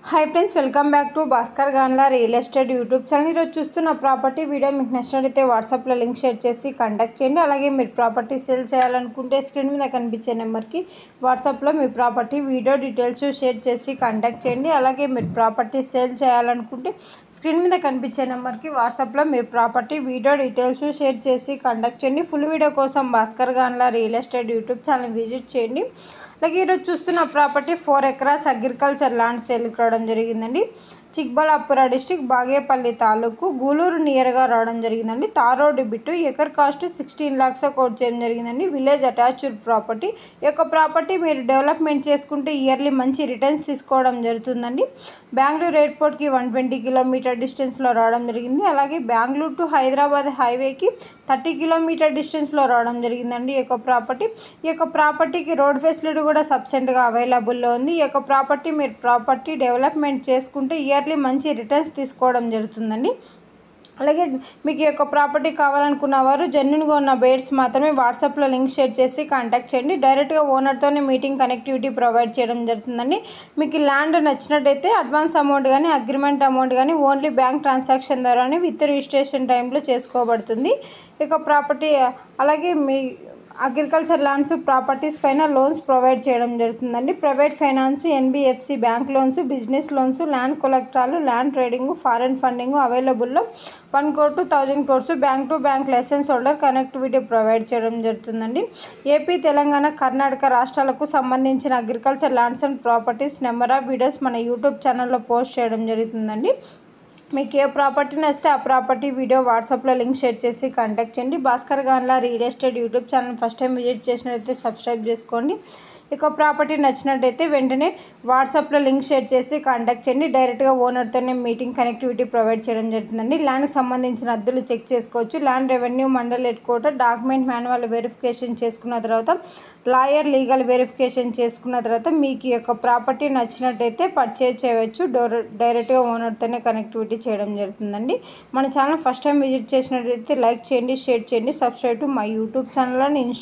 high friends welcome back to Bhaskar Ganala real estate YouTube channel चूस्तुन्न property video मीकु नच्चिनट्लयिते WhatsApp लो लिंक शेर चेसी कांटाक्ट चेयंడి అలాగే మీరు ప్రాపర్టీ సేల్ చేయాలనుకుంటే స్క్రీన్ మీద కనిపించే నెంబర్ కి వాట్సాప్ లో మీ ప్రాపర్టీ వీడియో డీటెయిల్స్ షేర్ చేసి కాంటాక్ట్ చేయండి అలాగే మీరు ప్రాపర్టీ సేల్ చేయాలనుకుంటే స్క్రీన్ మీద కనిపించే నెంబర్ కి వాట్సాప్ లో మీ ప్రాపర్టీ వీడియో డీటెయిల్స్ షేర్ చేసి కాంటాక్ట్ చేయండి ఫుల్ వీడియో కోసం Bhaskar Ganala real estate YouTube channel visit చేయండి అలాగే ఈరోజు చూస్తున్న property 4 acres agriculture land sale కావడం జరిగిందండి చిక్బళ్ళాపుర డిస్ట్రిక్ట్ బాగేపల్లి తాలూకు గూలూరు నియర్గా రావడం జరిగిందండి tar road bit acre cost 16 lakhs quote చేయడం జరిగిందండి విలేజ్ అటాచ్డ్ ప్రాపర్టీ ఈ యొక్క ప్రాపర్టీ మీరు డెవలప్మెంట్ చేసుకుంటే ఇయర్లీ మంచి రిటర్న్స్ తీసుకోవడం జరుగుతుందండి బెంగళూరు ఎయిర్పోర్ట్కి 120 కిలోమీటర్ డిస్టెన్స్లో రావడం జరిగింది అలాగే బెంగళూరు టు హైదరాబాద్ హైవేకి 30 కిలోమీటర్ డిస్టెన్స్లో రావడం జరిగిందండి ఈ యొక్క ప్రాపర్టీకి రోడ్ ఫెసిలిటీ కూడా సబ్సెంట్గా అవైలబుల్లో ఉంది ఈ యొక్క ప్రాపర్టీ మీరు ప్రాపర్టీ డెవలప్మెంట్ చేసుకుంటే ఇయర్లీ మంచి రిటర్న్స్ తీసుకోవడం జరుగుతుందండి అలాగే మీకు ఈ యొక్క ప్రాపర్టీ కావాలనుకున్న వారు జెన్యూన్గా ఉన్న బేర్స్ మాత్రమే వాట్సాప్లో లింక్ షేర్ చేసి కాంటాక్ట్ చేయండి డైరెక్ట్గా ఓనర్తోనే మీటింగ్ కనెక్టివిటీ ప్రొవైడ్ చేయడం జరుగుతుందండి మీకు ల్యాండ్ నచ్చినట్టయితే అడ్వాన్స్ అమౌంట్ కానీ అగ్రిమెంట్ అమౌంట్ కానీ ఓన్లీ బ్యాంక్ ట్రాన్సాక్షన్ ద్వారానే విత్ రిజిస్ట్రేషన్ టైంలో చేసుకోబడుతుంది ఈ యొక్క ప్రాపర్టీ అలాగే మీ అగ్రికల్చర్ ల్యాండ్స్ ప్రాపర్టీస్ పైన లోన్స్ ప్రొవైడ్ చేయడం జరుగుతుందండి private finance NBFC bank loans business loans land కొలెక్టరాలు ల్యాండ్ ట్రేడింగ్ ఫారెన్ ఫండింగ్ అవైలబుల్లో 1 crore to 1000 crores bank to bank license holder connectivity provide చేయడం జరుగుతుందండి ఏపీ తెలంగాణ కర్ణాటక రాష్ట్రాలకు సంబంధించిన agriculture lands and properties number of videos మన YouTube ఛానల్లో post చేయడం జరుగుతుందండి మీకు ఏ ప్రాపర్టీ నచ్చితే ఆ ప్రాపర్టీ వీడియో వాట్సాప్లో లింక్ షేర్ చేసి కాంటాక్ట్ చేయండి Bhaskar Ganla real estate YouTube channel first time visit చేసినట్లయితే సబ్స్క్రైబ్ చేసుకోండి ఇక ప్రాపర్టీ నచ్చినట్టయితే వెంటనే వాట్సాప్లో లింక్ షేర్ చేసి కాంటాక్ట్ చేయండి డైరెక్ట్గా ఓనర్తోనే మీటింగ్ కనెక్టివిటీ ప్రొవైడ్ చేయడం జరుగుతుందండి ల్యాండ్కి సంబంధించిన అద్దెలు చెక్ చేసుకోవచ్చు land revenue mandal head quarter document manual verification చేసుకున్న తర్వాత లాయర్ లీగల్ వెరిఫికేషన్ చేసుకున్న తర్వాత మీకు ఈ యొక్క ప్రాపర్టీ నచ్చినట్టయితే పర్చేజ్ చేయవచ్చు డైరెక్ట్గా ఓనర్తోనే కనెక్టివిటీ చేయడం జరుగుతుందండి మన ఛానల్ ఫస్ట్ టైం విజిట్ చేసినట్టయితే లైక్ చేయండి షేర్ చేయండి subscribe to my YouTube channel and Insta